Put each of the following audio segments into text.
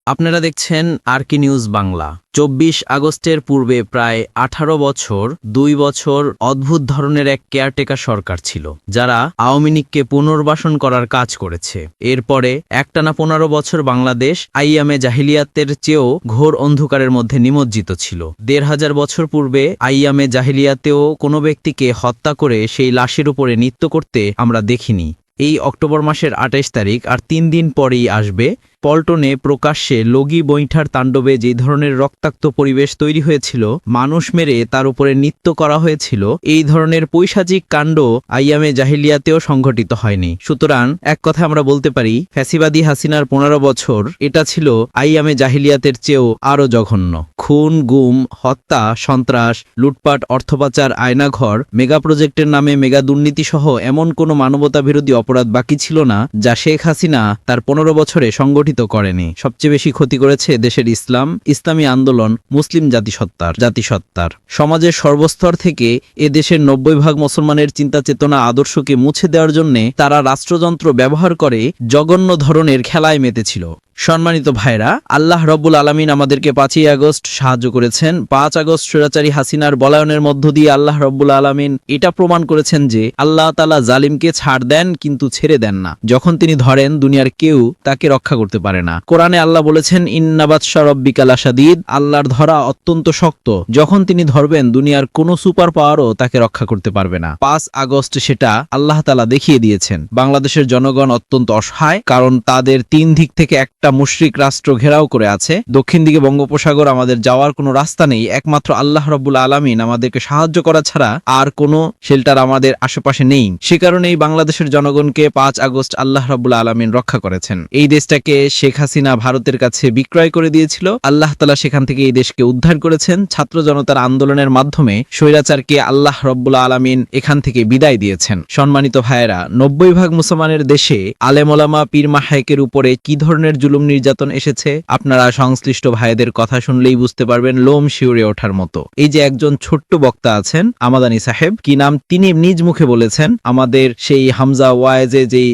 আপনারা দেখছেন আরকি নিউজ বাংলা। ২৪ আগস্টের পূর্বে প্রায় ১৮ বছর ২ বছর অদ্ভুত ধরনের এক কেয়ারটেকার সরকার ছিল, যারা আওয়ামী লীগকে পুনর্বাসন করার কাজ করেছে। এরপরে একটানা ১৫ বছর বাংলাদেশ আইয়ামে জাহিলিয়াতের চেয়েও ঘোর অন্ধকারের মধ্যে নিমজ্জিত ছিল। ১৫০০ বছর পূর্বে আইয়ামে জাহিলিয়াতেও কোনো ব্যক্তিকে হত্যা করে সেই লাশের উপরে নৃত্য করতে আমরা দেখিনি। এই অক্টোবর মাসের ২৮ তারিখ আর ৩ দিন পরেই আসবে পল্টনে প্রকাশ্যে লগি বৈঠার তাণ্ডবে যে ধরনের রক্তাক্ত পরিবেশ তৈরি হয়েছিল, মানুষ মেরে তার উপরে নৃত্য করা হয়েছিল, এই ধরনের পৈশাচিক কাণ্ড আইয়ামে জাহিলিয়াতেও সংঘটিত হয়নি। সুতরাং এক কথা আমরা বলতে পারি, ফ্যাসিবাদী হাসিনার ১৫ বছর এটা ছিল আইয়ামে জাহিলিয়াতের চেয়েও আরও জঘন্য। খুন, গুম, হত্যা, সন্ত্রাস, লুটপাট, অর্থপাচার, আয়নাঘর, মেগা প্রজেক্টের নামে মেগা দুর্নীতি সহ এমন কোনো মানবতা বিরোধী অপরাধ বাকি ছিল না যা শেখ হাসিনা তার ১৫ বছরে সংগঠিত করেনি। সবচেয়ে বেশি ক্ষতি করেছে দেশের ইসলামী আন্দোলন, মুসলিম জাতিসত্তার। সমাজের সর্বস্তর থেকে এ দেশের ৯০% মুসলমানের চিন্তা চেতনা আদর্শকে মুছে দেওয়ার জন্য তারা রাষ্ট্রযন্ত্র ব্যবহার করে জঘন্য ধরনের খেলায় মেতেছিল। সম্মানিত ভাইরা, আল্লাহ রব্বুল আলামিন আমাদেরকে ৫ই আগস্ট সাহায্য করেছেন। ৫ আগস্ট স্বৈরাচারী হাসিনার বলায়নের মধ্য দিয়ে আল্লাহ রব্বুল আলামিন এটা প্রমাণ করেছেন যে আল্লাহ তাআলা জালিমকে ছাড় দেন কিন্তু ছেড়ে দেন না। যখন তিনি ধরেন, দুনিয়ার কেউ তাকে রক্ষা করতে পারে না। কোরআনে আল্লাহ বলেছেন, ইন্না বাতশা রাব্বিকা লাশাদীদ, আল্লাহর ধরা অত্যন্ত শক্ত। যখন তিনি ধরবেন, দুনিয়ার কোনো সুপার পাওয়ারও তাকে রক্ষা করতে পারবে না। ৫ আগস্ট সেটা আল্লাহ তাআলা দেখিয়ে দিয়েছেন। বাংলাদেশের জনগণ অত্যন্ত অসহায়, কারণ তাদের ৩ দিক থেকে একটা মুশরিক রাষ্ট্র ঘেরাও করে আছে। দক্ষিণ দিকে বঙ্গোপসাগর, আমাদের যাওয়ার কোনো রাস্তা নেই। একমাত্র আল্লাহ রাব্বুল আলামিন আমাদেরকে সাহায্য করা ছাড়া আর কোনো শেল্টার আমাদের আশেপাশে নেই। সে কারণেই বাংলাদেশের জনগণকে ৫ আগস্ট আল্লাহ রাব্বুল আলামিন রক্ষা করেছেন। এই দেশটাকে শেখ হাসিনা ভারতের কাছে বিক্রয় করে দিয়েছিল, আল্লাহ তাআলা সেখান থেকে এই দেশকে উদ্ধার করেছেন। ছাত্র জনতার আন্দোলনের মাধ্যমে স্বৈরাচারকে আল্লাহ রাব্বুল আলামিন এখান থেকে বিদায় দিয়েছেন। সম্মানিত ভাইয়েরা, ৯০% মুসলমানের দেশে আলেম ওলামা, পীর মাহায়েকের উপরে কি ধরনের জুলুম নির্যাতন এসেছে আপনারা সংশ্লিষ্ট ভাইদের কথা শুনলেই বুঝতে পারবেন, লোম শিউরে ওঠার মতো। এই যে একজন ছোট্ট বক্তা আছেন আমাদানি সাহেব, কি নাম, তিনি নিজ মুখে বলেছেন, আমাদের সেই হামজা ওয়াইজে যেই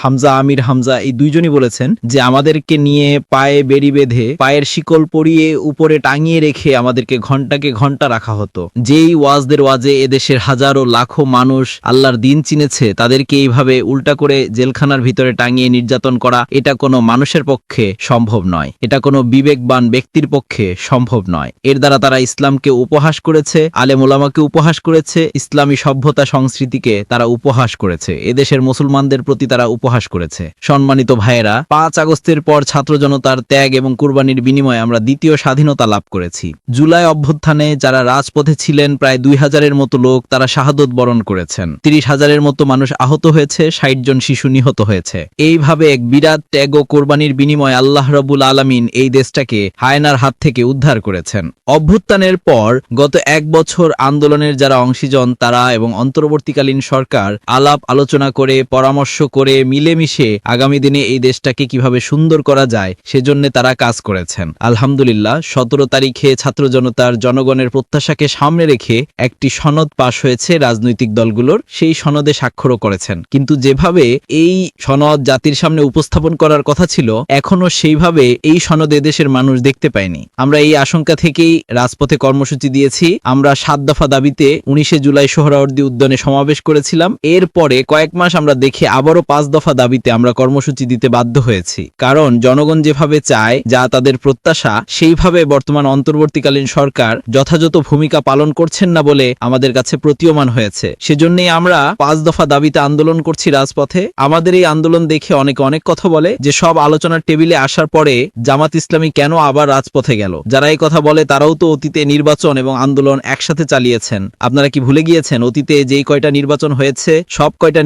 হামজা আমির হামজা, এই দুইজনই বলেছেন যে আমাদেরকে নিয়ে পায়ে বেড়ি বেঁধে পায়ের শিকল পরিয়ে উপরে টাঙিয়ে রেখে আমাদেরকে ঘন্টাকে ঘন্টা রাখা হতো। যেই ওয়াজদের ওয়াজে এদেশের হাজারো লাখো মানুষ আল্লাহর দিন চিনেছে, তাদেরকে এইভাবে উল্টা করে জেলখানার ভিতরে টাঙিয়ে নির্যাতন করা, এটা কোনো মানুষের পক্ষে সম্ভব নয়। এটা কোনো বিবেকবান ব্যক্তির পক্ষে সম্ভব নয়। এর দ্বারা তারা ইসলামকে উপহাস করেছে, আলেম ওলামাকে উপহাস করেছে, ইসলামী সভ্যতা সংস্কৃতিকে তারা উপহাস করেছে, এদেশের মুসলমানদের প্রতি তারা উপহাস করেছে। সম্মানিত ভাইয়েরা, ৫ আগস্টের পর ছাত্র জনতার ত্যাগ এবং কুরবানির বিনিময়ে আমরা দ্বিতীয় স্বাধীনতা লাভ করেছি। জুলাই অভ্যুত্থানে যারা রাজপথে ছিলেন, প্রায় ২০০০-এর মতো লোক, তারা শাহাদত বরণ করেছেন। ৩০,০০০-এর মতো মানুষ আহত হয়েছে, ৬০ জন শিশু নিহত হয়েছে। এইভাবে এক বিরাট ত্যাগ ও কোরবানির বিনিময়ে আল্লাহ রাব্বুল আলামিন এই দেশটাকে হায়নার হাত থেকে উদ্ধার করেছেন। অভ্যুত্থানের পর গত ১ বছর আন্দোলনের যারা অংশীজন, তারা এবং অন্তর্বর্তীকালীন সরকার আলাপ আলোচনা করে, পরামর্শ করে, মিলেমিশে আগামী দিনে এই দেশটাকে কিভাবে সুন্দর করা যায় সেজন্য তারা কাজ করেছেন। আলহামদুলিল্লাহ, ১৭ তারিখে ছাত্র জনতার জনগণের প্রত্যাশাকে সামনে রেখে একটি সনদ পাশ হয়েছে রাজনৈতিক দলগুলোর, সেই সনদে স্বাক্ষরও করেছেন। কিন্তু যেভাবে এই সনদ জাতির সামনে উপস্থাপন করার কথা ছিল, এখনো সেইভাবে এই সনদে দেশের মানুষ দেখতে পায়নি। আমরা এই আশঙ্কা থেকেই রাজপথে কর্মসূচি দিয়েছি। আমরা ৭ দফা দাবিতে ১৯শে জুলাই সোহরাওয়ার্দী উদ্যানে সমাবেশ করেছিলাম। এরপরে কয়েক মাস আমরা দেখে আবারও ৫ দফা দাবিতে আমরা কর্মসূচি দিতে বাধ্য হয়েছি। কারণ জনগণ যেভাবে চায়, যা তাদের প্রত্যাশা, সেইভাবে বর্তমান অন্তর্বর্তীকালীন সরকার যথাযথ ভূমিকা পালন করছেন না বলে আমাদের কাছে প্রতীয়মান হয়েছে। সেজন্যই আমরা ৫ দফা দাবিতে আন্দোলন করছি রাজপথে। আমাদের এই আন্দোলন দেখে অনেকে অনেক কথা বলে যে সব আলোচনার টেবিলে আসার পরে জামাত ইসলামী কেন আবার রাজপথে গেল। যারা এই কথা বলে তারাও তো অতীতে নির্বাচন এবং আন্দোলন একসাথে চালিয়েছেন। আপনারা কি ভুলে গিয়েছেন, অতীতে যেই কয়টা নির্বাচন হয়েছে, সব কয়টা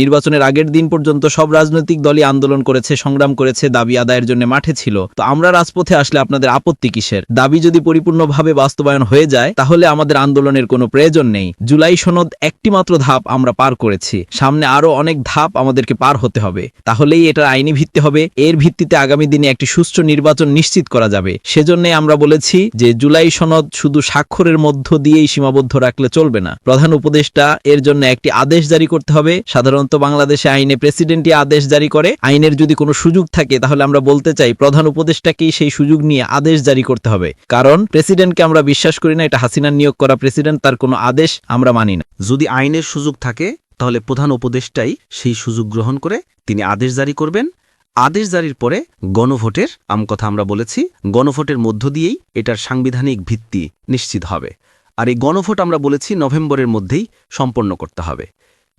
নির্বাচনের আগের দিন পর্যন্ত সব রাজনৈতিক দলই আন্দোলন করেছে, সংগ্রাম করেছে, দাবি আদায়ের জন্য মাঠে ছিল। তো আমরা রাজপথে আসলে আপনাদের আপত্তি কিসের? দাবি যদি পরিপূর্ণভাবে বাস্তবায়ন হয়ে যায়, তাহলে আমাদের আন্দোলনের কোনো প্রয়োজন নেই। জুলাই সনদ একটি মাত্র ধাপ আমরা পার করেছি, সামনে আরো অনেক ধাপ আমাদেরকে পার হতে হবে, তাহলেই এটার আইনি ভিত্তি হবে। এর ভিত্তিতে আগামী দিনে একটি সুষ্ঠু নির্বাচন নিশ্চিত করা যাবে। সেজন্যই আমরা বলেছি যে জুলাই সনদ শুধু স্বাক্ষরের মধ্য দিয়েই সীমাবদ্ধ রাখলে চলবে না। প্রধান উপদেষ্টা এর জন্য একটি আদেশ জারি করতে হবে। সাধারণত বাংলাদেশ বাংলাদেশে আইনে প্রেসিডেন্টই আদেশ জারি করে। আইনের যদি কোনো সুযোগ থাকে তাহলে আমরা বলতে চাই প্রধান উপদেষ্টাকেই সেই সুযোগ নিয়ে আদেশ জারি করতে হবে, কারণ প্রেসিডেন্টকে আমরা বিশ্বাস করি না। এটা হাসিনার নিয়োগ করা প্রেসিডেন্ট, তার কোনো আদেশ আমরা মানি না। যদি আইনের সুযোগ থাকে তাহলে প্রধান উপদেষ্টাই সেই সুযোগ গ্রহণ করে তিনি আদেশ জারি করবেন। আদেশ জারির পরে গণভোটের কথা আমরা বলেছি, গণভোটের মধ্য দিয়েই এটার সাংবিধানিক ভিত্তি নিশ্চিত হবে। আর এই গণভোট আমরা বলেছি নভেম্বরের মধ্যেই সম্পন্ন করতে হবে।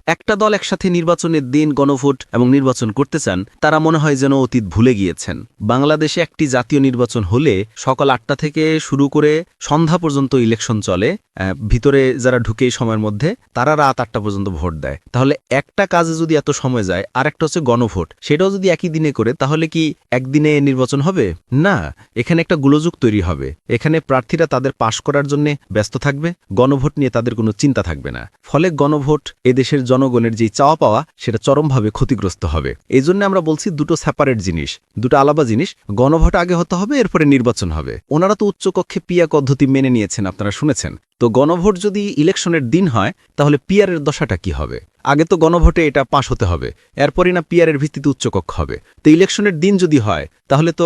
একটা দল একসাথে নির্বাচনের দিন গণভোট এবং নির্বাচন করতে চান, তারা মনে হয় যেন অতীত ভুলে গিয়েছেন। বাংলাদেশে একটি জাতীয় নির্বাচন হলে সকাল ৮টা থেকে শুরু করে সন্ধ্যা পর্যন্ত ইলেকশন চলে। ভিতরে যারা ঢুকে এই সময়ের মধ্যে তারা রাত ৮টা পর্যন্ত ভোট দেয়। তাহলে একটা কাজে যদি এত সময় যায়, আর একটা হচ্ছে গণভোট, সেটাও যদি একই দিনে করে তাহলে কি একদিনে নির্বাচন হবে? না, এখানে একটা গোলযোগ তৈরি হবে। এখানে প্রার্থীরা তাদের পাশ করার জন্য ব্যস্ত থাকবে, গণভোট নিয়ে তাদের কোনো চিন্তা থাকবে না। ফলে গণভোট এদেশের জনগণের যেই চাওয়া পাওয়া সেটা চরমভাবে ক্ষতিগ্রস্ত হবে। এই জন্য আমরা বলছি দুটো সেপারেট জিনিস, দুটো আলাদা জিনিস। গণভোট আগে হতে হবে, এরপরে নির্বাচন হবে। ওনারা তো উচ্চকক্ষে পিয়া পদ্ধতি মেনে নিয়েছেন, আপনারা শুনেছেন। তো গণভোট যদি ইলেকশনের দিন হয় তাহলে পিয়ারের দশাটা কি হবে? আগে তো গণভোটে এটা পাশ হতে হবে, এরপরই না পিয়ারের ভিত্তিতে উচ্চকক্ষ হবে। তো ইলেকশনের দিন যদি হয় তাহলে তো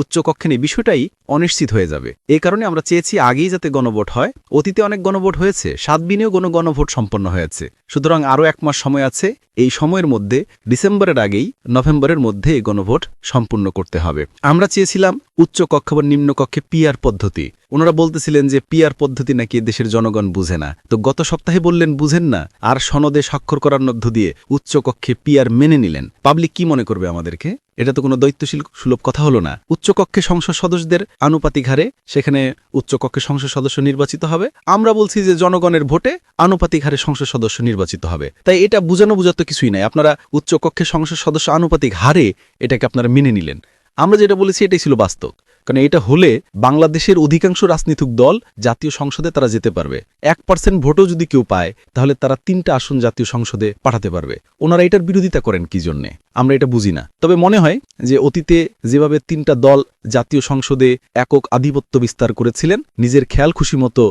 উচ্চকক্ষে নিয়ে বিষয়টাই অনিশ্চিত হয়ে যাবে। এই কারণে আমরা চেয়েছি আগেই যাতে গণভোট হয়। অতীতে অনেক গণভোট হয়েছে, ৭ দিনেও গণভোট সম্পন্ন হয়েছে। সুতরাং আরও ১ মাস সময় আছে। এই সময়ের মধ্যে ডিসেম্বরের আগেই নভেম্বরের মধ্যে এই গণভোট সম্পূর্ণ করতে হবে। আমরা চেয়েছিলাম উচ্চকক্ষ বা নিম্নকক্ষে পিয়ার পদ্ধতি। ওনারা বলতেছিলেন যে পিয়ার পদ্ধতি নাকি দেশের জনগণ বুঝে না। তো গত সপ্তাহে বললেন বুঝেন না, আর সনদে স্বাক্ষর করার মধ্য দিয়ে উচ্চকক্ষে পিয়ার মেনে নিলেন। পাবলিক কি মনে করবে আমাদেরকে? এটা তো কোনো দায়িত্বশীল সুলভ কথা হলো না। উচ্চকক্ষে সংসদ সদস্যদের আনুপাতিক হারে সেখানে উচ্চকক্ষে সংসদ সদস্য নির্বাচিত হবে। আমরা বলছি যে জনগণের ভোটে আনুপাতিক হারে সংসদ সদস্য নির্বাচিত হবে। তাই এটা বুঝাতে কিছুই নাই। আপনারা উচ্চকক্ষে সংসদ সদস্য আনুপাতিক হারে এটাকে আপনারা মেনে নিলেন। আমরা যেটা বলেছি এটাই ছিল বাস্তব। কারণ এটা হলে বাংলাদেশের অধিকাংশ রাজনৈতিক দল জাতীয় সংসদে তারা যেতে পারবে। 1% ভোটও যদি কেউ পায় তাহলে তারা 3টা আসন জাতীয় সংসদে পাঠাতে পারবে। ওনারা এটার বিরোধিতা করেন কি জন্যে আমরা এটা বুঝি না। তবে মনে হয় যে অতীতে যেভাবে 3টা দল জাতীয় সংসদে একক আধিপত্য বিস্তার করেছিলেন, নিজের খেয়াল খুশি মতো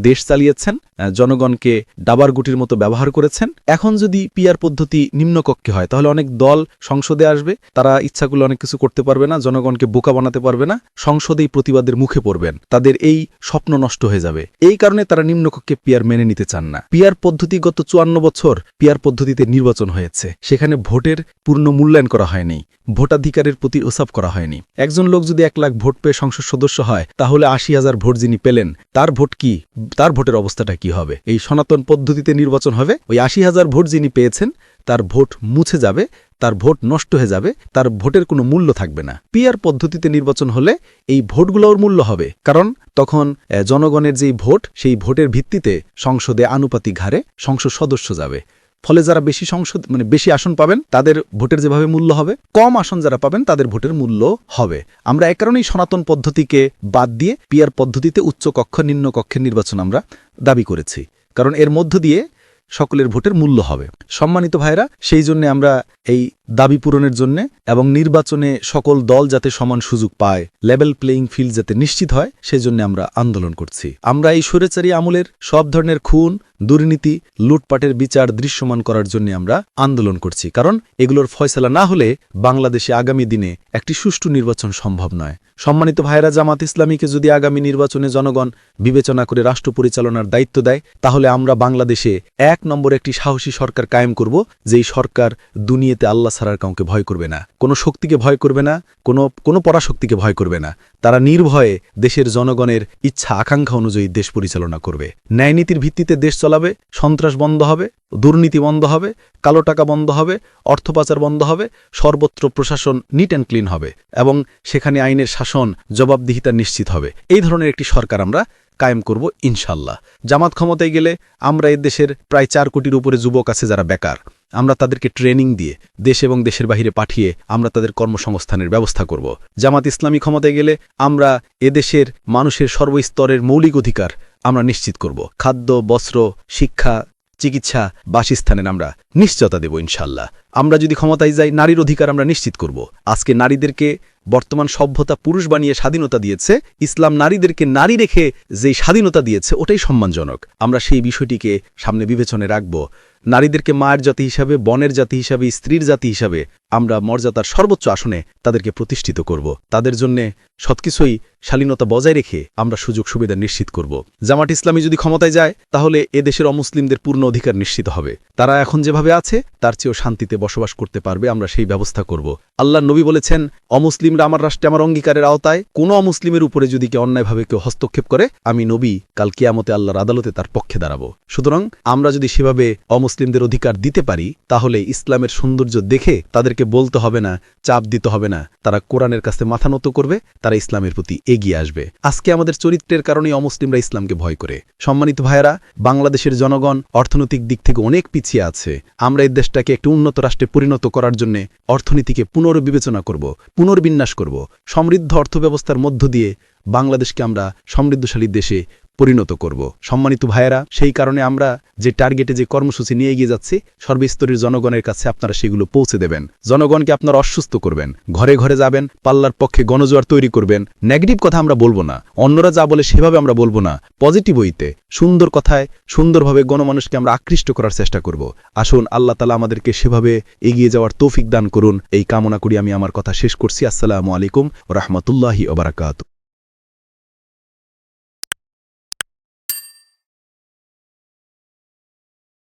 দেশ চালিয়েছেন, জনগণকে ডাবার গুটির মতো ব্যবহার করেছেন, এখন যদি পিয়ার পদ্ধতি নিম্নকক্ষে হয় তাহলে অনেক দল সংসদে আসবে, তারা ইচ্ছাগুলো অনেক কিছু করতে পারবে না, জনগণকে বোকা বানাতে পারবে না, সংসদেই প্রতিবাদের মুখে পড়বেন, তাদের এই স্বপ্ন নষ্ট হয়ে যাবে। এই কারণে তারা নিম্নকক্ষে পিয়ার মেনে নিতে চান না। পিয়ার পদ্ধতি গত 54 বছর পিয়ার পদ্ধতিতে নির্বাচন হয়েছে, সেখানে ভোটের পূর্ণ মূল্যায়ন করা হয়নি, ভোটাধিকারের প্রতি ওসাব করা হয়নি। একজন লোক যদি 1 লাখ ভোট পেয়ে সংসদ সদস্য হয় তাহলে 80,000 ভোট যিনি পেলেন তার ভোট কি, তার ভোটের অবস্থাটা কি হবে? এই সনাতন পদ্ধতিতে নির্বাচন হবে, ওই 80,000 ভোট যিনি পেয়েছেন তার ভোট মুছে যাবে, তার ভোট নষ্ট হয়ে যাবে, তার ভোটের কোনো মূল্য থাকবে না। পিয়ার পদ্ধতিতে নির্বাচন হলে এই ভোটগুলোর মূল্য হবে, কারণ তখন জনগণের যেই ভোট সেই ভোটের ভিত্তিতে সংসদে আনুপাতিক হারে সংসদ সদস্য যাবে। ফলে যারা বেশি আসন পাবেন তাদের ভোটের যেভাবে মূল্য হবে, কম আসন যারা পাবেন তাদের ভোটের মূল্য হবে। আমরা এ কারণেই সনাতন পদ্ধতিকে বাদ দিয়ে পিয়ার পদ্ধতিতে উচ্চকক্ষ নিম্নকক্ষের নির্বাচন আমরা দাবি করেছি, কারণ এর মধ্য দিয়ে সকলের ভোটের মূল্য হবে। সম্মানিত ভাইরা, সেই জন্য আমরা এই দাবি পূরণের জন্য এবং নির্বাচনে সকল দল যাতে সমান সুযোগ পায়, লেভেল প্লেইং ফিল্ড যাতে নিশ্চিত হয়, সেই জন্য আমরা আন্দোলন করছি। আমরা এই স্বৈরাচারী আমলের সব ধরনের খুন, দুর্নীতি, লুটপাটের বিচার দৃশ্যমান করার জন্য আমরা আন্দোলন করছি, কারণ এগুলোর ফয়সালা না হলে বাংলাদেশে আগামী দিনে একটি সুষ্ঠু নির্বাচন সম্ভব নয়। সম্মানিত ভাইরা, জামাত ইসলামীকে যদি আগামী নির্বাচনে জনগণ বিবেচনা করে রাষ্ট্র পরিচালনার দায়িত্ব দেয় তাহলে আমরা বাংলাদেশে 1 নম্বর একটি সাহসী সরকার কায়েম করব, যেই সরকার দুনিয়াতে আল্লাহ ছাড়ার কাউকে ভয় করবে না, কোনো শক্তিকে ভয় করবে না, কোনো পরাশক্তিকে ভয় করবে না। তারা নির্ভয়ে দেশের জনগণের ইচ্ছা আকাঙ্ক্ষা অনুযায়ী দেশ পরিচালনা করবে। ন্যায়নীতির ভিত্তিতে দেশ চলাবে, সন্ত্রাস বন্ধ হবে, দুর্নীতি বন্ধ হবে, কালো টাকা বন্ধ হবে, অর্থ পাচার বন্ধ হবে, সর্বত্র প্রশাসন নিট অ্যান্ড ক্লিন হবে এবং সেখানে আইনের শাসন, জবাবদিহিতা নিশ্চিত হবে। এই ধরনের একটি সরকার আমরা কায়েম করব ইনশাল্লাহ। জামাত ক্ষমতায় গেলে আমরা এই দেশের প্রায় 4 কোটির উপরে যুবক আছে যারা বেকার, আমরা তাদেরকে ট্রেনিং দিয়ে দেশ এবং দেশের বাহিরে পাঠিয়ে আমরা তাদের কর্মসংস্থানের ব্যবস্থা করব। জামাত ইসলামী ক্ষমতায় গেলে আমরা এদেশের মানুষের সর্বস্তরের মৌলিক অধিকার আমরা নিশ্চিত করব। খাদ্য, বস্ত্র, শিক্ষা, চিকিৎসা, বাসস্থানের আমরা নিশ্চয়তা দেব ইনশাল্লাহ। আমরা যদি ক্ষমতায় যাই নারীর অধিকার আমরা নিশ্চিত করব। আজকে নারীদেরকে বর্তমান সভ্যতা পুরুষ বানিয়ে স্বাধীনতা দিয়েছে, ইসলাম নারীদেরকে নারী রেখে যেই স্বাধীনতা দিয়েছে ওটাই সম্মানজনক। আমরা সেই বিষয়টিকে সামনে বিবেচনায় রাখব। নারীদেরকে মায়ের জাতি হিসাবে, বনের জাতি হিসাবে, স্ত্রীর জাতি হিসাবে আমরা মর্যাদার সর্বোচ্চ আসনে তাদেরকে প্রতিষ্ঠিত করব। তাদের জন্যে সবকিছুই শালীনতা বজায় রেখে আমরা সুযোগ সুবিধা নিশ্চিত করব। জামাত ইসলামী যদি ক্ষমতায় যায় তাহলে এদেশের অমুসলিমদের পূর্ণ অধিকার নিশ্চিত হবে। তারা এখন যেভাবে আছে তার চেয়েও শান্তিতে বসবাস করতে পারবে, আমরা সেই ব্যবস্থা করব। আল্লাহ নবী বলেছেন, অমুসলিমরা আমার রাষ্ট্রে আমার অঙ্গীকারের আওতায়, কোনো অমুসলিমের উপরে যদি কেউ অন্যায়ভাবে কেউ হস্তক্ষেপ করে আমি নবী কাল কিয়ামতে আল্লাহর আদালতে তার পক্ষে দাঁড়াবো। সুতরাং আমরা যদি সেভাবে অমুসলিমদের অধিকার দিতে পারি তাহলে ইসলামের সৌন্দর্য দেখে তাদেরকে বলতে হবে না, চাপ দিতে হবে না, তারা কোরআনের কাছে মাথা নত করবে, তারা ইসলামের প্রতি এগিয়ে আসবে। আজকে আমাদের চরিত্রের কারণেই অমুসলিমরা ইসলামকে ভয় করে। সম্মানিত ভাইয়েরা, বাংলাদেশের জনগণ অর্থনৈতিক দিক থেকে অনেক পিছিয়ে আছে। আমরা এই দেশটাকে একটি উন্নত রাষ্ট্রে পরিণত করার জন্য অর্থনীতিকে পুনর্বিবেচনা করব, পুনর্বিন্যাস করব। সমৃদ্ধ অর্থব্যবস্থার মধ্য দিয়ে বাংলাদেশকে আমরা সমৃদ্ধশালী দেশে পরিণত করব। সম্মানিত ভাইয়েরা, সেই কারণে আমরা যে টার্গেটে যে কর্মসূচি নিয়ে এগিয়ে যাচ্ছি সর্বস্তরের জনগণের কাছে আপনারা সেগুলো পৌঁছে দেবেন। জনগণকে আপনারা অসুস্থ করবেন, ঘরে ঘরে যাবেন, পাল্লার পক্ষে গণজোয়ার তৈরি করবেন। নেগেটিভ কথা আমরা বলবো না, অন্যরা যা বলে সেভাবে আমরা বলবো না, পজিটিভ হইতে সুন্দর কথায় সুন্দরভাবে গণমানুষকে আমরা আকৃষ্ট করার চেষ্টা করব। আসুন আল্লাহ তাআলা আমাদেরকে সেভাবে এগিয়ে যাওয়ার তৌফিক দান করুন, এই কামনা করি আমি আমার কথা শেষ করছি। আসসালামু আলাইকুম ওয়া রাহমাতুল্লাহি ওয়া বারাকাতুহু।